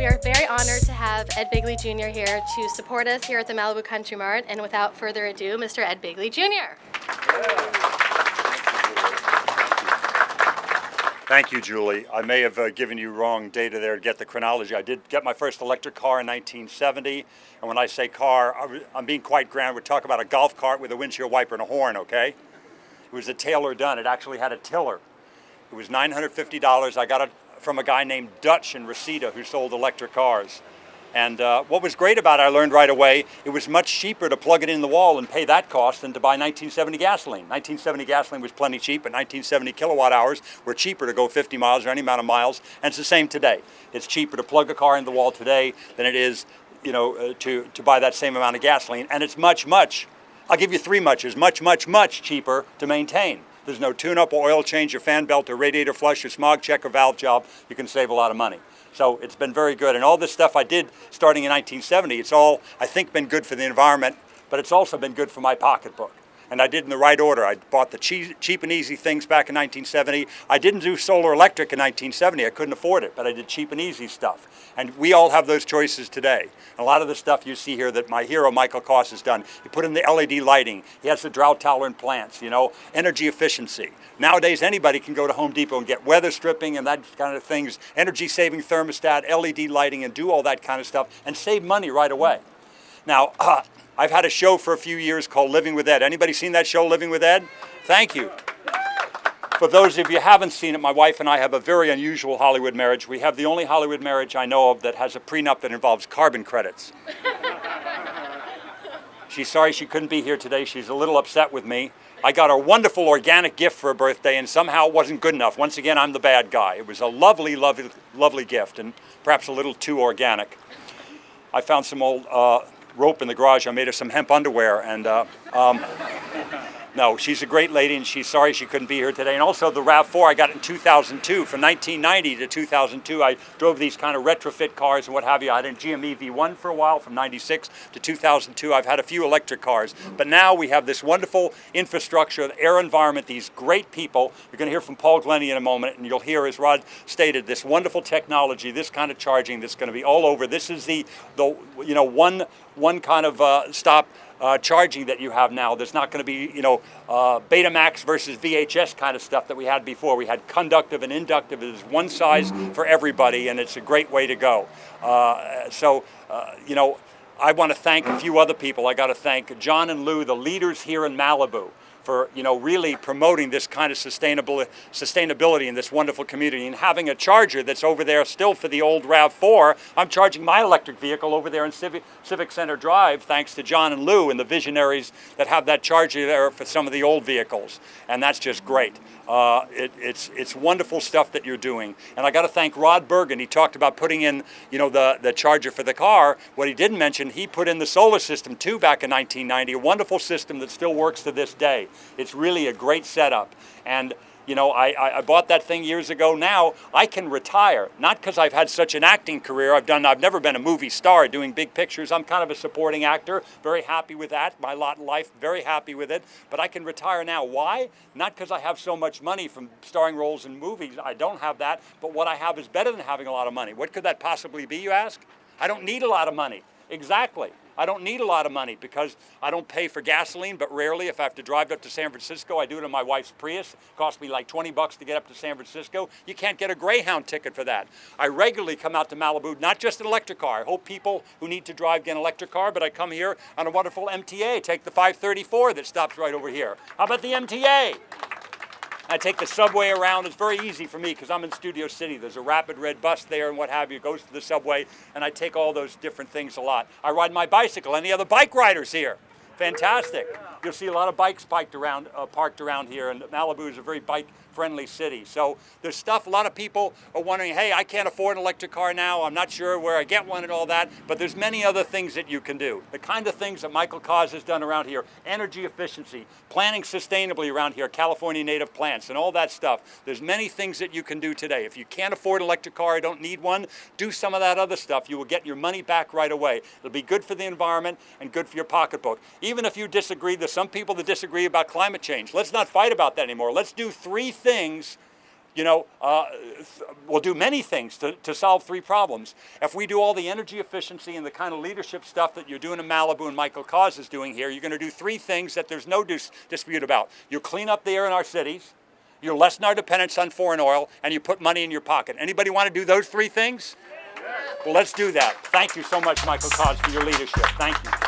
We are very honored to have Ed Begley Jr. here to support us here at the Malibu Country Mart. And without further ado, Mr. Ed Begley Jr. Thank you, Julie. I may have given you wrong data there to get the chronology. I did get my first electric car in 1970. And when I say car, I'm being quite grand. We're talking about a golf cart with a windshield wiper and a horn, okay? It was a Taylor done. It actually had a tiller. It was $950. I got it from a guy named Dutch in Reseda who sold electric cars. And what was great about it, I learned right away, it was much cheaper to plug it in the wall and pay that cost than to buy 1970 gasoline. 1970 gasoline was plenty cheap, but 1970 kilowatt hours were cheaper to go 50 miles or any amount of miles, and it's the same today. It's cheaper to plug a car in the wall today than it is, to buy that same amount of gasoline, and it's much, I'll give you three muches, much cheaper to maintain. There's no tune-up or oil change, or fan belt, or radiator flush, or smog check, or valve job. You can save a lot of money. So it's been very good. And all this stuff I did starting in 1970, it's all, I think, been good for the environment, but it's also been good for my pocketbook. And I did in the right order. I bought the cheap and easy things back in 1970. I didn't do solar electric in 1970. I couldn't afford it, but I did cheap and easy stuff. And we all have those choices today. And a lot of the stuff you see here that my hero, Michael Koss, has done. He put in the LED lighting. He has the drought-tolerant plants, energy efficiency. Nowadays, anybody can go to Home Depot and get weather stripping and that kind of things, energy-saving thermostat, LED lighting, and do all that kind of stuff and save money right away. Now, I've had a show for a few years called Living with Ed. Anybody seen that show, Living with Ed? Thank you. For those of you who haven't seen it, my wife and I have a very unusual Hollywood marriage. We have the only Hollywood marriage I know of that has a prenup that involves carbon credits. She's sorry she couldn't be here today. She's a little upset with me. I got a wonderful organic gift for her birthday, and somehow it wasn't good enough. Once again, I'm the bad guy. It was a lovely, lovely, lovely gift, and perhaps a little too organic. I found some old rope in the garage. I made her some hemp underwear, and no, she's a great lady, and she's sorry she couldn't be here today. And also the RAV4 I got in 2002. From 1990 to 2002, I drove these kind of retrofit cars and what have you. I had a GME V1 for a while, from 96 to 2002. I've had a few electric cars, but now we have this wonderful infrastructure, the air environment, these great people. You're going to hear from Paul Glennie in a moment, and you'll hear, as Rod stated, this wonderful technology, this kind of charging that's going to be all over. This is the one kind of stop charging that you have now. There's not going to be, Betamax versus VHS kind of stuff that we had before. We had conductive and inductive. It is one size for everybody, and it's a great way to go. I want to thank a few other people. I got to thank John and Lou, the leaders here in Malibu, for really promoting this kind of sustainability in this wonderful community, and having a charger that's over there still for the old RAV4. I'm charging my electric vehicle over there in Civic Center Drive, thanks to John and Lou and the visionaries that have that charger there for some of the old vehicles, and that's just great. It's wonderful stuff that you're doing, and I got to thank Rod Bergen. He talked about putting in the charger for the car. What he didn't mention, he put in the solar system too back in 1990, a wonderful system that still works to this day. It's really a great setup, and I bought that thing years ago. Now I can retire, not because I've had such an acting career. I've never been a movie star doing big pictures. I'm kind of a supporting actor, very happy with that. My lot in life, very happy with it. But I can retire now. Why? Not because I have so much money from starring roles in movies. I don't have that, but what I have is better than having a lot of money. What could that possibly be, you ask? I don't need a lot of money. Exactly. I don't need a lot of money because I don't pay for gasoline, but rarely, if I have to drive up to San Francisco, I do it in my wife's Prius. It costs me like 20 bucks to get up to San Francisco. You can't get a Greyhound ticket for that. I regularly come out to Malibu, not just an electric car. I hope people who need to drive get an electric car, but I come here on a wonderful MTA. Take the 534 that stops right over here. How about the MTA? I take the subway around. It's very easy for me because I'm in Studio City. There's a rapid red bus there and what have you. It goes to the subway, and I take all those different things a lot. I ride my bicycle. Any other bike riders here? Fantastic. You'll see a lot of bikes parked around here, and Malibu is a very bike-friendly city. So there's stuff, a lot of people are wondering, hey, I can't afford an electric car now, I'm not sure where I get one and all that, but there's many other things that you can do. The kind of things that Michael Koss has done around here, energy efficiency, planting sustainably around here, California native plants, and all that stuff. There's many things that you can do today. If you can't afford an electric car, I don't need one, do some of that other stuff. You will get your money back right away. It'll be good for the environment and good for your pocketbook. Even if you disagree, there's some people that disagree about climate change. Let's not fight about that anymore. Let's do 3 things will do many things to solve 3 problems. If we do all the energy efficiency and the kind of leadership stuff that you're doing in Malibu and Michael Cause is doing here, you're going to do 3 things that there's no dispute about. You clean up the air in our cities, you lessen our dependence on foreign oil, and you put money in your pocket. Anybody want to do those 3 things? Well, let's do that. Thank you so much, Michael Cause, for your leadership. Thank you.